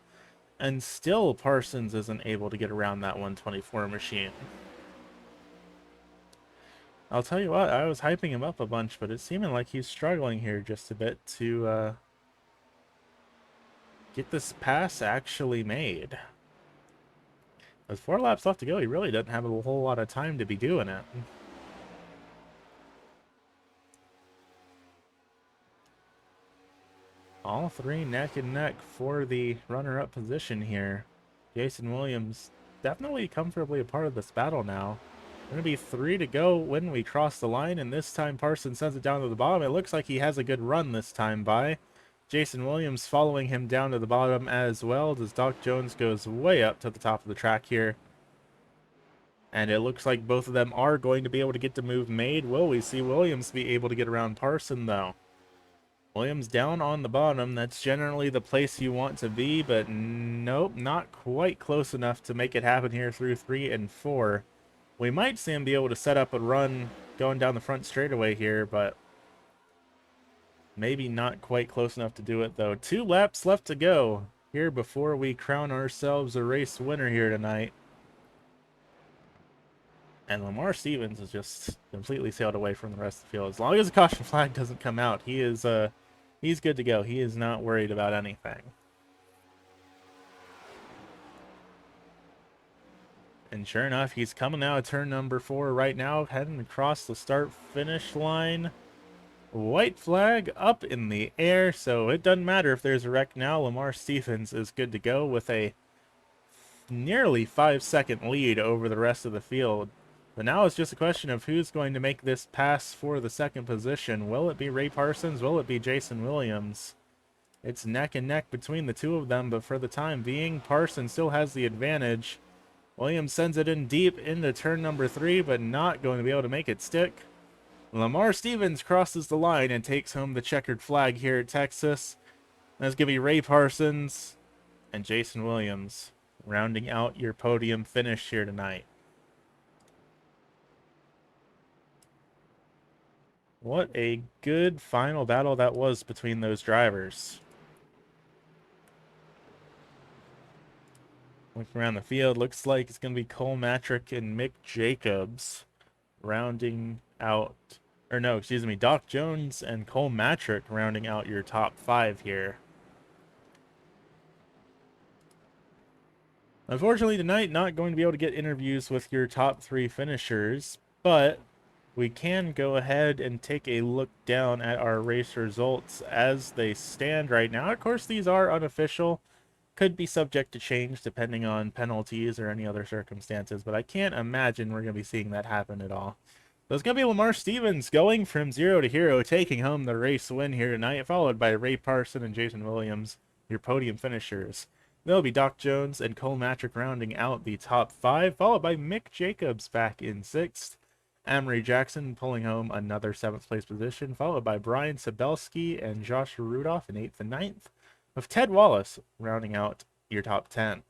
And still Parsons isn't able to get around that 124 machine. I'll tell you what, I was hyping him up a bunch, but it's seeming like he's struggling here just a bit to get this pass actually made. With 4 laps left to go, he really doesn't have a whole lot of time to be doing it. All three neck and neck for the runner-up position here. Jason Williams definitely comfortably a part of this battle now. Going to be 3 to go when we cross the line, and this time Parsons sends it down to the bottom. It looks like he has a good run this time by Jason Williams, following him down to the bottom as well, as Doc Jones goes way up to the top of the track here. And it looks like both of them are going to be able to get the move made. Will we see Williams be able to get around Parson, though? Williams down on the bottom. That's generally the place you want to be, but nope, not quite close enough to make it happen here through 3 and 4. We might see him be able to set up a run going down the front straightaway here, but maybe not quite close enough to do it, though. 2 laps left to go here before we crown ourselves a race winner here tonight. And Lamar Stevens has just completely sailed away from the rest of the field. As long as the caution flag doesn't come out, he is he's good to go. He is not worried about anything. And sure enough, he's coming out of turn number 4 right now, heading across the start-finish line. White flag up in the air, so it doesn't matter if there's a wreck now. Lamar Stevens is good to go with a nearly 5-second lead over the rest of the field. But now it's just a question of who's going to make this pass for the second position. Will it be Ray Parsons? Will it be Jason Williams? It's neck and neck between the two of them, but for the time being, Parsons still has the advantage. Williams sends it in deep into turn number 3, but not going to be able to make it stick. Lamar Stevens crosses the line and takes home the checkered flag here at Texas. That's going to be Ray Parsons and Jason Williams rounding out your podium finish here tonight. What a good final battle that was between those drivers. Looking around the field, looks like it's going to be Cole Matrick and Mick Jacobs rounding out, or no, excuse me, Doc Jones and Cole Matrick rounding out your top 5 here. Unfortunately tonight, not going to be able to get interviews with your top 3 finishers, but we can go ahead and take a look down at our race results as they stand right now. Of course, these are unofficial, could be subject to change depending on penalties or any other circumstances, but I can't imagine we're going to be seeing that happen at all. So it's going to be Lamar Stevens going from 0 to hero, taking home the race win here tonight, followed by Ray Parson and Jason Williams, your podium finishers. There'll be Doc Jones and Cole Matrick rounding out the top 5, followed by Mick Jacobs back in 6th. Amory Jackson pulling home another 7th place position, followed by Brian Sabelski and Josh Rudolph in 8th and 9th, with Ted Wallace rounding out your top 10.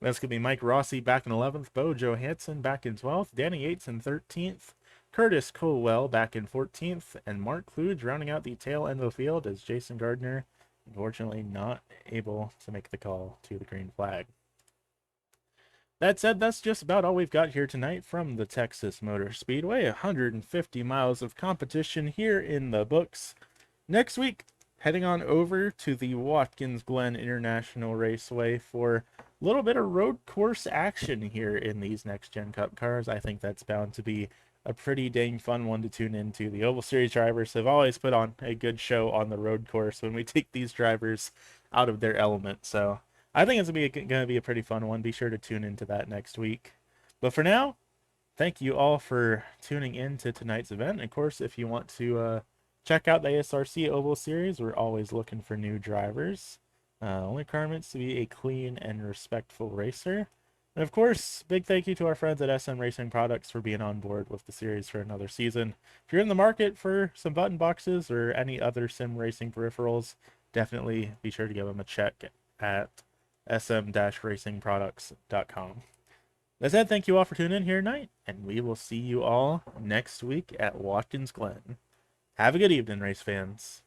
That's going to be Mike Rossi back in 11th, Bo Johansson back in 12th, Danny Yates in 13th, Curtis Colwell back in 14th, and Mark Kluge rounding out the tail end of the field as Jason Gardner, unfortunately not able to make the call to the green flag. That said, that's just about all we've got here tonight from the Texas Motor Speedway. 150 miles of competition here in the books. Next week, heading on over to the Watkins Glen International Raceway for a little bit of road course action here in these Next Gen Cup cars. I think that's bound to be a pretty dang fun one to tune into. The Oval Series drivers have always put on a good show on the road course when we take these drivers out of their element, so I think it's going to be a pretty fun one. Be sure to tune into that next week. But for now, thank you all for tuning in to tonight's event. And of course, if you want to check out the ASRC Oval Series, we're always looking for new drivers. Only requirements to be a clean and respectful racer. And of course, big thank you to our friends at SM Racing Products for being on board with the series for another season. If you're in the market for some button boxes or any other sim racing peripherals, definitely be sure to give them a check at sm-racingproducts.com. That said, thank you all for tuning in here tonight, and we will see you all next week at Watkins Glen. Have a good evening, race fans.